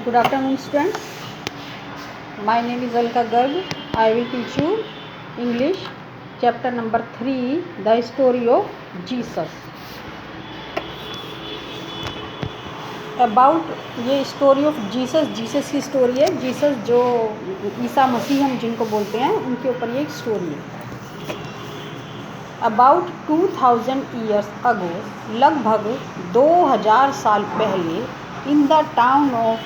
Good afternoon, students. My name is Alka Garg. I will teach you English, chapter number 3, the story of Jesus. About ये story of Jesus की story है. Jesus जो ईसा मसीह हम जिनको बोलते हैं, उनके ऊपर ये एक स्टोरी है. अबाउट 2000 ईयर्स अगो, लगभग 2000 साल पहले, in the town of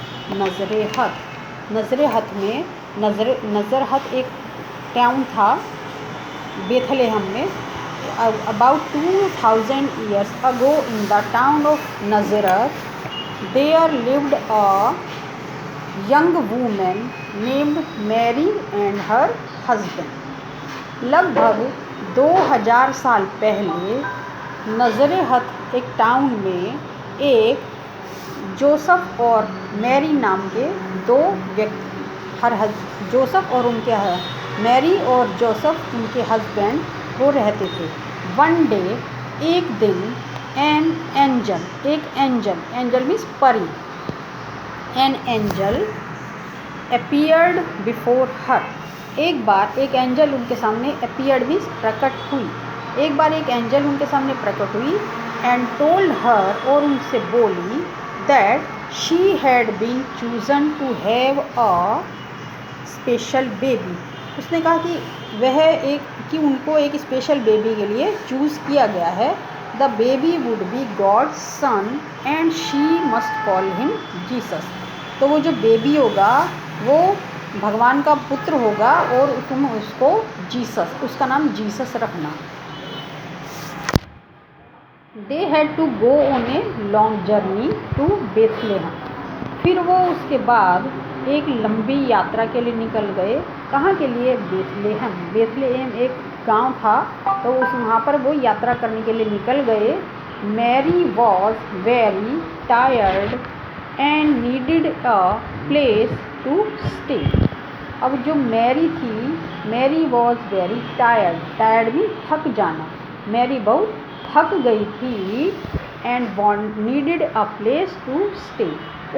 Nazareth में, नजरहत एक टाउन था बेथलेहम में. About 2000 years ago in the town of Nazareth there lived a young woman named Mary and her husband. लगभग 2000 साल पहले नजरेहत एक टाउन में एक जोसेफ और मैरी नाम के दो व्यक्ति, जोसेफ और उनके मैरी और जोसेफ उनके हस्बैंड वो रहते थे. वन डे, एक दिन, एंजल मीन्स परी, N angel appeared before her. एक बार एक एंजल उनके सामने, अपीयर्ड मीन्स प्रकट हुई. एक बार एक एंजल उनके सामने प्रकट हुई. एंड टोल्ड हर, और उनसे बोली, that she had been chosen to have a special baby. उसने कहा कि उनको एक स्पेशल बेबी के लिए चूज़ किया गया है. The baby would be God's son and she must call him Jesus. तो वो जो बेबी होगा वो भगवान का पुत्र होगा और तुम उसको जीसस, उसका नाम जीसस रखना. They had to go on a long journey to Bethlehem. फिर वो उसके बाद एक लंबी यात्रा के लिए निकल गए. कहाँ के लिए? बेथलेहम. बेथलेहम एक गांव था, तो वहाँ पर वो यात्रा करने के लिए निकल गए. Mary was very tired and needed a place to stay. अब जो मैरी थी, मैरी वॉज वेरी टायर्ड भी थक जाना. मैरी बहुत थक गई थी. And needed a place to stay,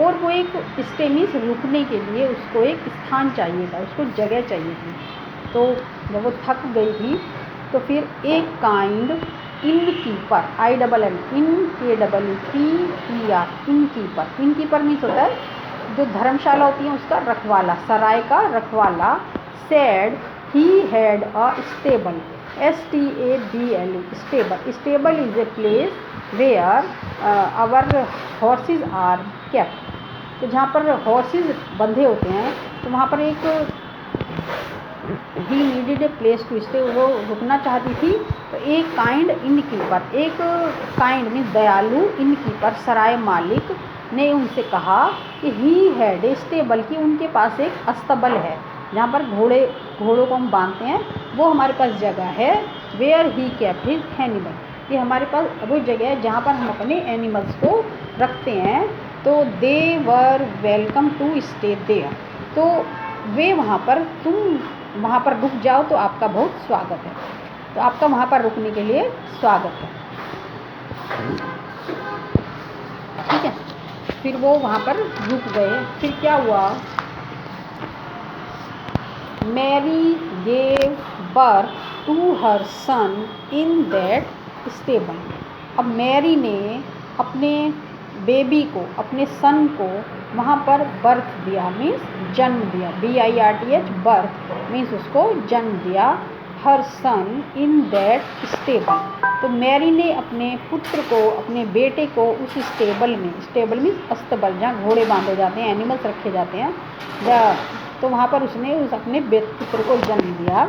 और वो एक स्टे मीन्स रुकने के लिए उसको एक स्थान चाहिए था, उसको जगह चाहिए थी. तो जब वो थक गई थी तो फिर एक काइंड इनकीपर, इनकीपर मीन्स होता है जो धर्मशाला होती है उसका रखवाला, सराय का रखवाला. Said he had a stable, STABLE. Stable is a place where our horses are kept. तो जहाँ पर हॉर्सेज बंधे होते हैं तो वहाँ पर एक ही needed a place to stay, वो रुकना चाहती थी. तो एक काइंड इनकीपर, एक काइंड मीन्स दयालु, इनकीपर सराय मालिक ने उनसे कहा कि ही हैड ए स्टेबल, कि उनके पास एक अस्तबल है जहाँ पर घोड़ों को हम बांधते हैं, वो हमारे पास जगह है. Where he kept his animal, ये हमारे पास वो जगह है जहाँ पर हम अपने एनिमल्स को रखते हैं. तो they were welcome to stay there. तो वे वहाँ पर, तुम वहाँ पर रुक जाओ तो आपका बहुत स्वागत है. तो आपका वहाँ पर रुकने के लिए स्वागत है. ठीक है. फिर वो वहाँ पर रुक गए. फिर क्या हुआ? Mary gave birth to her son in that stable. अब मैरी ने अपने बेबी को, अपने सन को वहाँ पर बर्थ दिया, मीन्स जन्म दिया. BIRTH, बर्थ मीन्स उसको जन्म दिया. हर सन इन दैट स्टेबल. तो मैरी ने अपने पुत्र को, अपने बेटे को उस स्टेबल में, स्टेबल मीन्स अस्तबल, जहाँ घोड़े बांधे जाते हैं, एनिमल्स रखे जाते हैं, तो वहाँ पर उसने अपने पुत्र को जन्म दिया.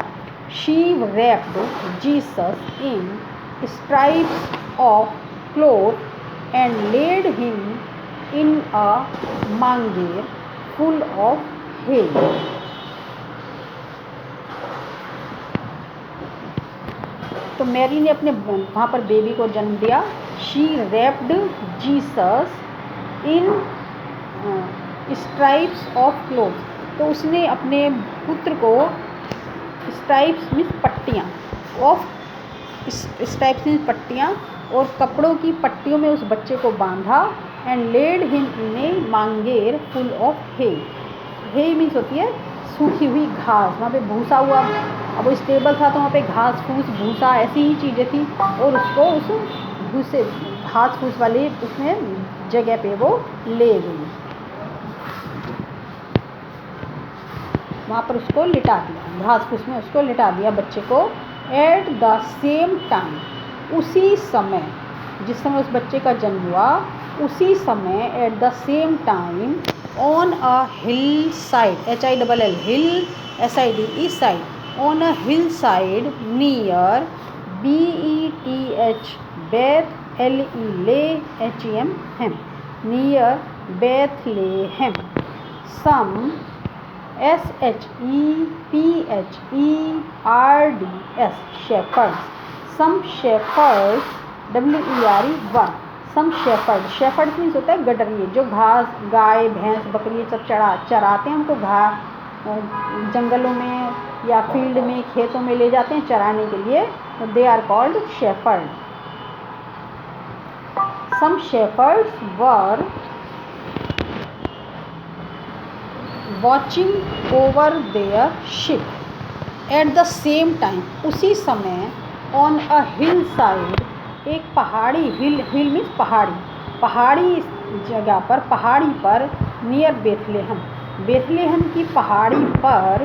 She wrapped Jesus in stripes of cloth and laid him in a manger full of hay. तो मैरी ने अपने वहाँ पर बेबी को जन्म दिया. She wrapped Jesus in stripes of cloth. तो उसने अपने पुत्र को, स्ट्राइप्स मीन्स पट्टियाँ, ऑफ स्ट्राइप्स मीन्स पट्टियाँ, और कपड़ों की पट्टियों में उस बच्चे को बांधा. and laid him in a Manger full of hay. hay means होती है सूखी हुई घास, वहाँ पे भूसा हुआ, अब वो स्टेबल था तो वहाँ पे घास फूस भूसा ऐसी ही चीज़ें थी, और उसको उस भूसे घास फूस वाली उसमें जगह पे वो ले गई, वहाँ पर उसको लिटा दिया, घास फूस में उसको लिटा दिया बच्चे को। एट द सेम टाइम, उसी समय, जिस समय उस बच्चे का जन्म हुआ उसी समय, eight the same time, on a hill side, HILL, hill, SID, इस side, on a hill side near BETH, Beth, LEHEM, hem, near Bethlehem, some SHEPHERDS, shepherds, some shepherds, WERE, some shepherds, shepherds means होता है गडरिए, जो घास, गाय भैंस बकरी सब चराते हैं, उनको घास जंगलों में या फील्ड में खेतों में ले जाते हैं चराने के लिए, तो they are called shepherd. Some shepherds were watching over their sheep at the same time, उसी समय, ऑन अ हिल साइड, एक पहाड़ी, हिल मीन्स पहाड़ी जगह पर, पहाड़ी पर, नियर बेथलेहम, बेथलेहम की पहाड़ी पर,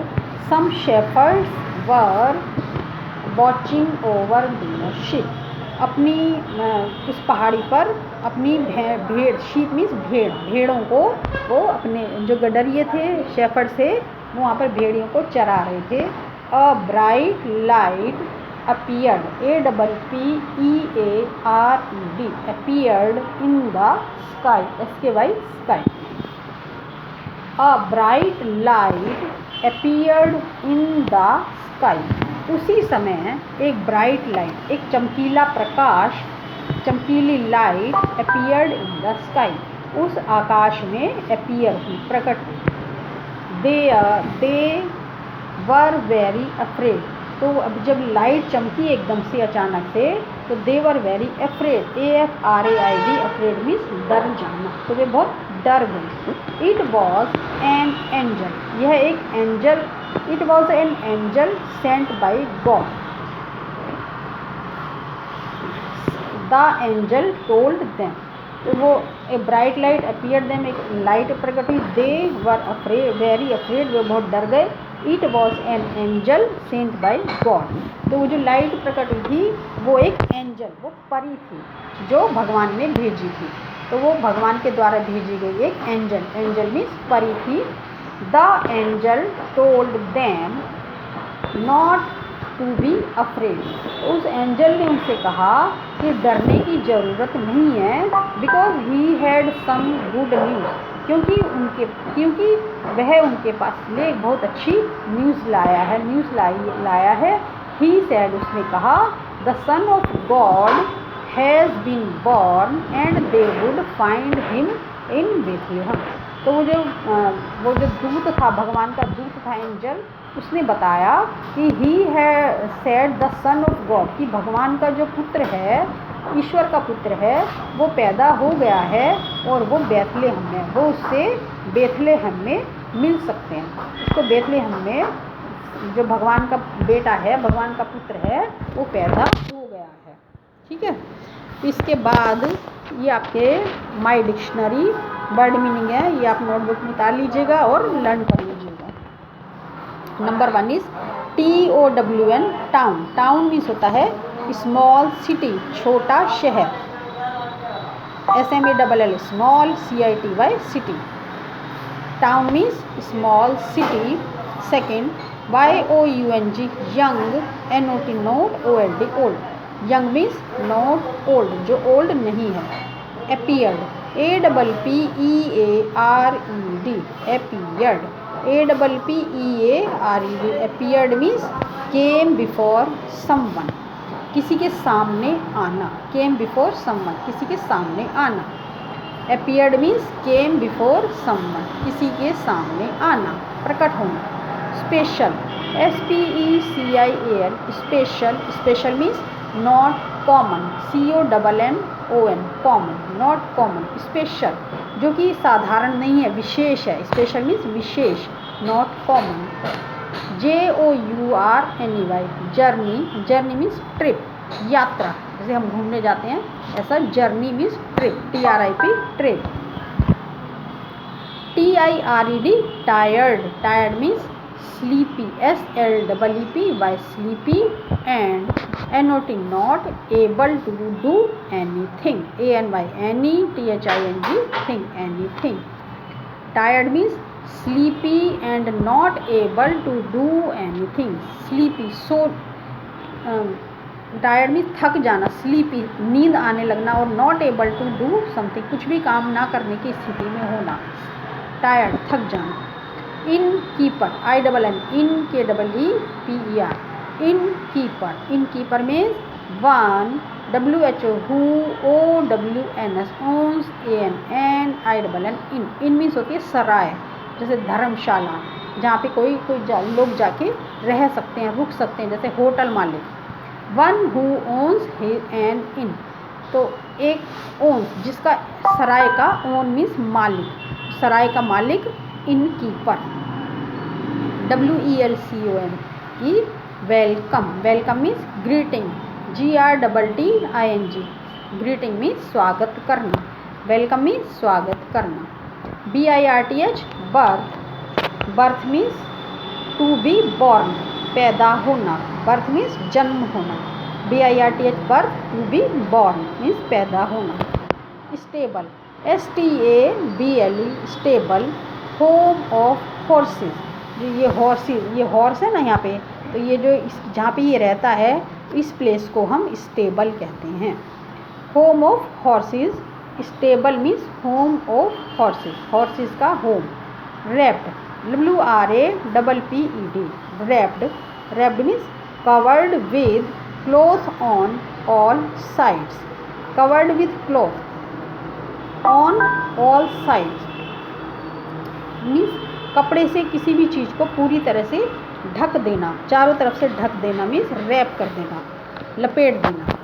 some shepherds were watching over their sheep, अपनी उस पहाड़ी पर अपनी भेड़, शीप मीन्स भेड़ों को, वो अपने जो गडरिए थे, शेफर्ड से, वो वहाँ पर भेड़ियों को चरा रहे थे। A bright light appeared, APPEARED, appeared in the sky, SKY, sky. A bright light appeared in the sky, उसी समय एक ब्राइट लाइट, एक चमकीला प्रकाश, चमकीली light, appeared in the sky, उस आकाश में appear हुई, प्रकट हुई। They were very afraid, तो अब जब लाइट चमकी एकदम से अचानक से, तो they were very afraid, AFRAID, afraid means डर जाना, तो वे बहुत डर गए। इट वॉज एन एंजल, यह एक angel, it was an angel Saint by God, the angel told them, तो वो a bright light appeared them, एक लाइट प्रकट हुई, दे वर अफ्रेड, वेरी अफ्रेड, वे बहुत डर गए। It was an angel Saint by God, तो वो जो लाइट प्रकट हुई थी वो एक एंजल, वो परी थी जो भगवान ने भेजी थी, तो वो भगवान के द्वारा भेजी गई एक एंजल, एंजल मीन्स परी थी। The angel told them not to be afraid, उस एंजल ने उनसे कहा कि डरने की ज़रूरत नहीं है, because he had some good news, क्योंकि वह उनके पास ले बहुत अच्छी न्यूज़ लाया है। ही सैड, उसने कहा, the son of God has been born and they would find him in Bethlehem, तो वो जो दूत था, भगवान का दूत था एंजल, उसने बताया कि ही है sad the son of God, कि भगवान का जो पुत्र है, ईश्वर का पुत्र है, वो पैदा हो गया है और वो बेथलेहम में, वो उससे बेथलेहम में मिल सकते हैं, उसको बेथलेहम में जो भगवान का बेटा है, भगवान का पुत्र है, वो पैदा हो गया है। ठीक है, इसके बाद ये आपके माई डिक्शनरी वर्ड मीनिंग है, ये आप नोटबुक में उतार लीजिएगा और लर्न कर लीजिएगा। Number 1 is TOWN, town, town means होता है स्मॉल सिटी, छोटा शहर, SMALL, small, CITY, city, town means small city. Second, YOUNG, young, NOT, note, OLD, old, young means not old, जो ओल्ड नहीं है। Appeared, APPEARED, appeared, APPEARED, appeared means came before someone, किसी के सामने आना, केम before someone, किसी के सामने आना। Appeared means came before someone, किसी के सामने आना, प्रकट होना। Special, SPECIAL, special, special means not common, COMMON, ON, common, not common, special, जो कि साधारण नहीं है, विशेष है, स्पेशल मीन्स विशेष, not common. JOURNEY, journey, journey means trip, यात्रा, जैसे हम घूमने जाते हैं ऐसा journey means trip, TRIP, trip. TIRED, tired, tired means sleepy, SLEEPY, sleepy, and NOT, not able to do anything, ANY, THING, thing, anything। tired means sleepy and not able to do anything, sleepy, so tired means थक जाना, sleepy नींद आने लगना, और not able to do something, कुछ भी काम ना करने की स्थिति में होना, टायर्ड, थक जाना। Inn keeper, INN, inn KEEPER, inn keeper, inn keeper means one, WHO, who, OWNS, owns, ANN, INN, inn means होती है सराय, जैसे धर्मशाला, जहाँ पे कोई लोग जाके रह सकते हैं, रुक सकते हैं, जैसे होटल मालिक। वन हु ओन्स एन इन, तो एक ओन्स, जिसका सराय का, ओन मीन्स मालिक, सराय का मालिक, inn keeper. WELCOME, welcome, welcome means greeting, GRTTING, greeting means स्वागत करना, वेलकम मीन्स स्वागत करना। BIRTH, birth, birth means to be born, पैदा होना, बर्थ मीन्स जन्म होना, BIRTH, birth, to be born means पैदा होना। Stable, STABLE, stable, home of horses, जो ये हॉर्सेस, ये हॉर्स है ना यहाँ पे, तो ये जो जहाँ पे ये रहता है, इस प्लेस को हम स्टेबल कहते हैं। Home of horses, stable means home of horses, horses का home. Wrapped, WRAPPED, wrapped, wrapped means covered with cloth on all sides, covered with cloth on all sides means कपड़े से किसी भी चीज़ को पूरी तरह से ढक देना, चारों तरफ से ढक देना मीन्स रैप कर देना, लपेट देना।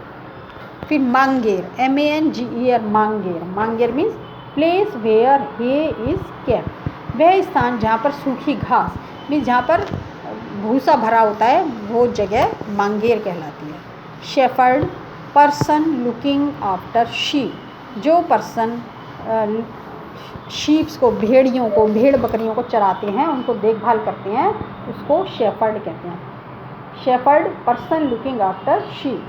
फिर manger, MANGER, manger, manger means place where he is kept, वह स्थान जहाँ पर सूखी घास मीन्स जहाँ पर भूसा भरा होता है, वो जगह मांगेर कहलाती है। Shepherd, person looking after sheep, जो पर्सन शीप्स को, भेड़ियों को, भेड़ बकरियों को चराते हैं, उनको देखभाल करते हैं, उसको शेफर्ड कहते हैं। Shepherd, person looking after sheep,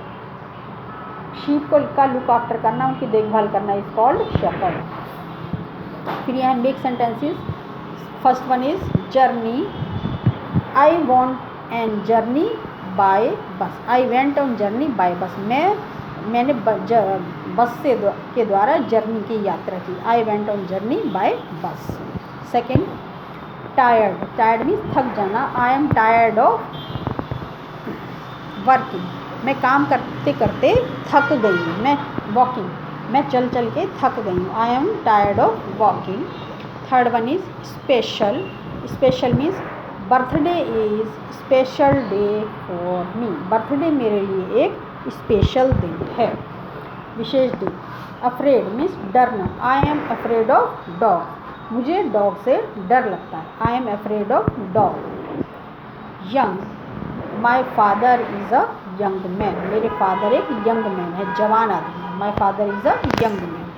sheep को का लुक आफ्टर करना, उनकी देखभाल करना इज कॉल्ड शेफर्ड। फिर यहाँ make sentences. First one is journey, I want an journey by bus, I went on journey by bus, मैंने बस से के द्वारा जर्नी की यात्रा की, I went on journey by bus. Second, tired, tired means थक जाना, I am tired of working, मैं काम करते करते थक गई हूँ, मैं वॉकिंग, मैं चल चल के थक गई हूँ, आई am tired of walking. Third one is special, special means birthday is special day for me, birthday मेरे लिए एक स्पेशल दिन है, विशेष दिन। अफ्रेड मीन्स डरना, I am afraid of dog, मुझे डॉग से डर लगता है, I am afraid of dog. Young, my father is a young man, मेरे फादर एक यंग मैन है, जवान आदमी, my father is a young man.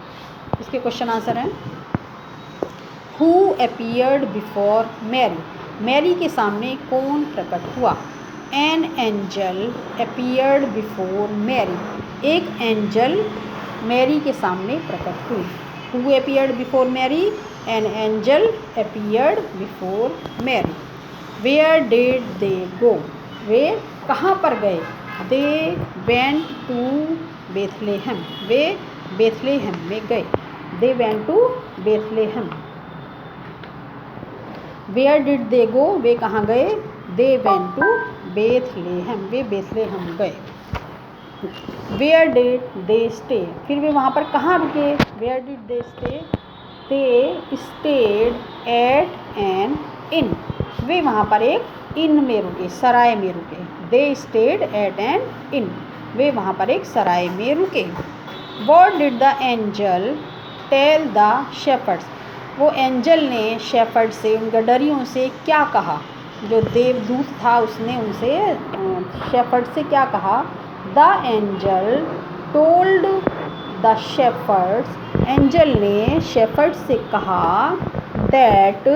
इसके क्वेश्चन आंसर हैं। Who appeared before Mary, Mary के सामने कौन प्रकट हुआ। An angel appeared before Mary, एक एंजल मैरी के सामने प्रकट हुई। Who appeared before Mary, an angel appeared before Mary. Where did they go, वे कहाँ पर गए। दे वेंट टू बेथलेहम, वे बेथलेहम में गए, they went to Bethlehem. Where did they go, वे कहाँ गए, दे वेंट टू बेथलेहम, वे बेथलेहम गए। वेयर डिड दे स्टे, फिर वे वहाँ पर कहाँ रुके। Where did they stay, they stayed at an inn, वे वहाँ पर एक इन में रुके, सराय में रुके। दे स्टेड एट एन इन, वे वहाँ पर एक सराय में रुके। What did the angel tell the shepherds? वो एंजल ने शेफर्ड से, उन गडरियों से क्या कहा? जो देवदूत था उसने उनसे शेफर्ड से क्या कहा? The angel told the shepherds, angel ने शेफर्ड से कहा that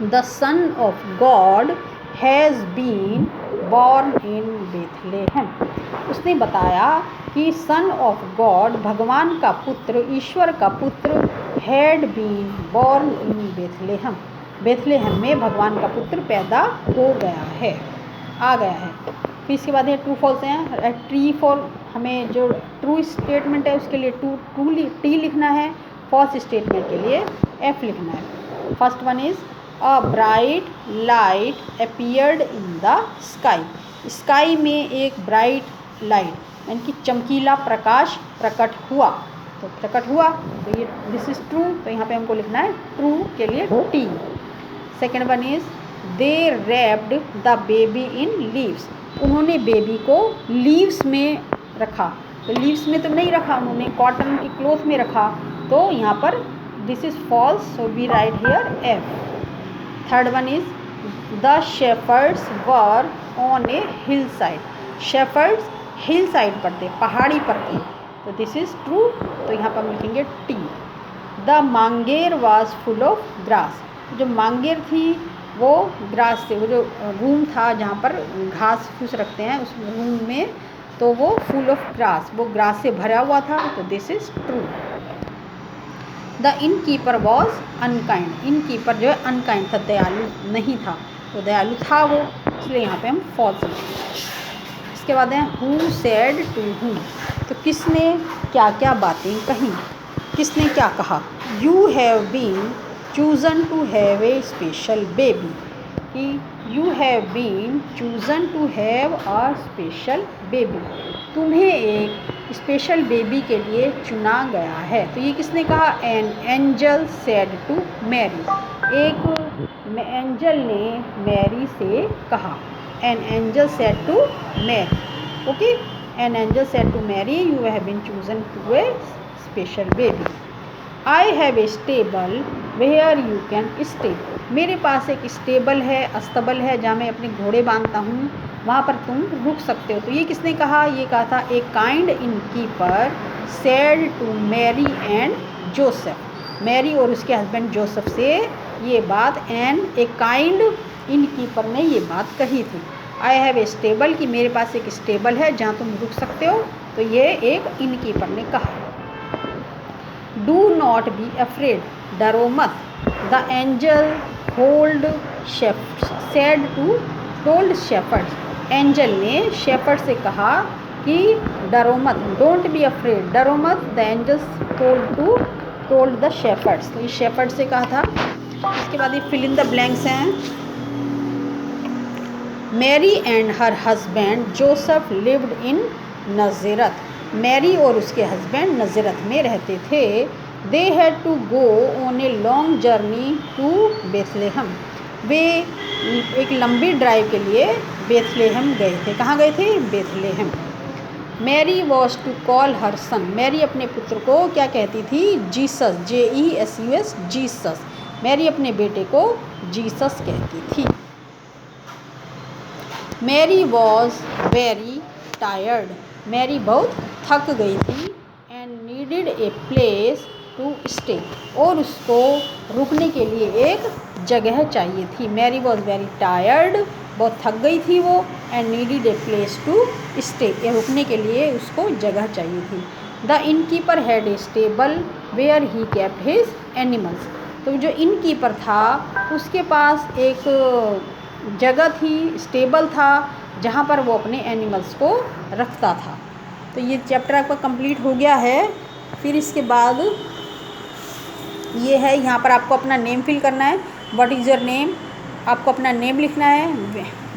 the son of God has been born in Bethlehem. उसने बताया कि सन ऑफ गॉड, भगवान का पुत्र, ईश्वर का पुत्र, had been born in Bethlehem, Bethlehem में भगवान का पुत्र पैदा हो गया है, आ गया है। फिर इसके बाद ये ट्रू फॉल्स हैं। ट्री फॉर, हमें जो ट्रू स्टेटमेंट है उसके लिए टी लिखना है, फॉल्स स्टेटमेंट के लिए एफ लिखना है। First one is a bright light appeared in the sky. Sky में एक ब्राइट लाइट यानी कि चमकीला प्रकाश प्रकट हुआ, तो प्रकट हुआ तो ये दिस इज़ ट्रू, तो यहाँ पे हमको लिखना है ट्रू के लिए T. Second one is they wrapped the baby in leaves. उन्होंने बेबी को लीव्स में रखा, तो लीव्स में तो नहीं रखा, उन्होंने कॉटन की क्लॉथ में रखा, तो यहाँ पर this is false, so we write here F. Third one is the shepherds were on a hillside. Shepherds hillside पर थे, पहाड़ी पर थे, तो दिस इज़ ट्रू, तो यहाँ पर हम लिखेंगे T. The Manger was full of grass. जो मांगेर थी वो ग्रास से, वो जो रूम था जहाँ पर घास फूस रखते हैं उस रूम में, तो वो फुल ऑफ ग्रास, वो ग्रास से भरा हुआ था, तो this is true. The in keeper was unkind. In keeper जो है अनकाइंड था, दयालु नहीं था, तो दयालु था वो, इसलिए यहाँ पे हम फॉल्स लिखेंगे। इसके बाद है हु सेड टू हूम। तो किसने क्या क्या बातें कही, किसने क्या कहा? You have been chosen to have a special baby, कि you have been chosen to have a special baby, तुम्हें एक स्पेशल बेबी के लिए चुना गया है। तो ये किसने कहा? An angel said to Mary. एक एंजल ने मैरी से कहा। An angel said to Mary, okay, an angel said to Mary you have been chosen to a special baby. I have a stable where you can stay. मेरे पास एक stable है, अस्तबल है, जहाँ मैं अपने घोड़े बांधता हूँ, वहाँ पर तुम रुक सकते हो। तो ये किसने कहा? ये कहा था a kind innkeeper said to Mary and Joseph. Mary और उसके हस्बैंड जोसेफ से ये बात and a kind innkeeper ने ये बात कही थी। आई हैव ए स्टेबल, कि मेरे पास एक स्टेबल है जहाँ तुम रुक सकते हो, तो ये एक इन कीपर ने कहा। डू नॉट बी अफ्रेड, डरो मत। The angel hold said to told shepherds. Angel ने शेफर्ड से कहा कि डरो मत, डोंट बी अफ्रेड, डरो मत। The angels told the shepherds, तो ये शेफर्ड से कहा था। इसके बाद ये फिल इन द ब्लैंक्स हैं। Mary and her husband Joseph lived in Nazareth. Mary और उसके हस्बैंड नज़रत में रहते थे। They had to go on a long journey to Bethlehem. वे एक लंबी ड्राइव के लिए बेथलेहम गए थे। कहाँ गए थे? Bethlehem. Mary was to call her son. Mary अपने पुत्र को क्या कहती थी? Jesus, JESUS, Jesus. मैरी अपने बेटे को जीसस कहती थी। Mary was very tired. Mary बहुत थक गई थी and needed a place to stay, और उसको रुकने के लिए एक जगह चाहिए थी। मैरी वॉज वेरी टायर्ड, बहुत थक गई थी वो, and needed a place to stay, रुकने के लिए उसको जगह चाहिए थी। The innkeeper had a stable where he kept his animals. तो जो इनकीपर था उसके पास एक जगह थी, स्टेबल था, जहाँ पर वो अपने एनिमल्स को रखता था। तो ये चैप्टर आपका कंप्लीट हो गया है। फिर इसके बाद ये है, यहाँ पर आपको अपना नेम फिल करना है। व्हाट इज़ योर नेम, आपको अपना नेम लिखना है।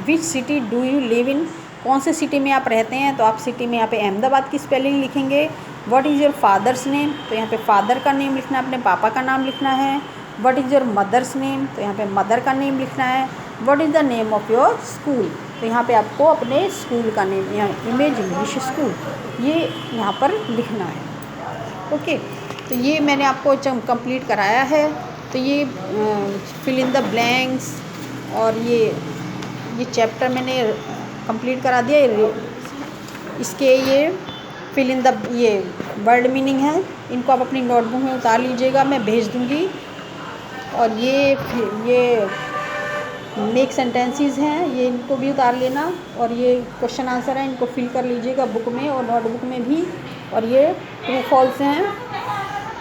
Which city do you live in, कौन से सिटी में आप रहते हैं, तो आप सिटी में यहाँ पे अहमदाबाद की स्पेलिंग लिखेंगे। What is your father's name, तो यहाँ पे फादर का नेम लिखना है, अपने पापा का नाम लिखना है। What is your mother's name, तो यहाँ पे मदर का नेम लिखना है। What is the name of your school, तो यहाँ पे आपको अपने स्कूल का नेम, यहाँ इमेज इंग्लिश स्कूल, ये यहाँ पर लिखना है। ओके, तो ये मैंने आपको कंप्लीट कराया है। तो ये फिल इन द ब्लैंक्स और ये चैप्टर मैंने कंप्लीट करा दिया। इसके ये फिल इन द ये वर्ड मीनिंग है, इनको आप अपनी नोटबुक में उतार लीजिएगा, मैं भेज दूँगी। और ये मेक सेंटेंसेस हैं, ये इनको भी उतार लेना। और ये क्वेश्चन आंसर है, इनको फिल कर लीजिएगा बुक में और नोटबुक में भी। और ये ट्रू फॉल्स हैं,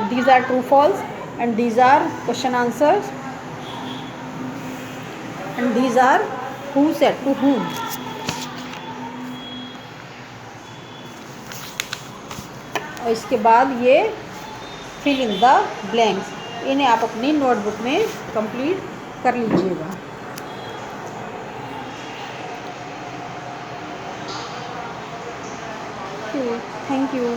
these are true false and these are question answers and these are who said to whom। और इसके बाद ये फिल इन द ब्लैंक्स, इन्हें आप अपनी नोटबुक में कंप्लीट कर लीजिएगा। Thank you.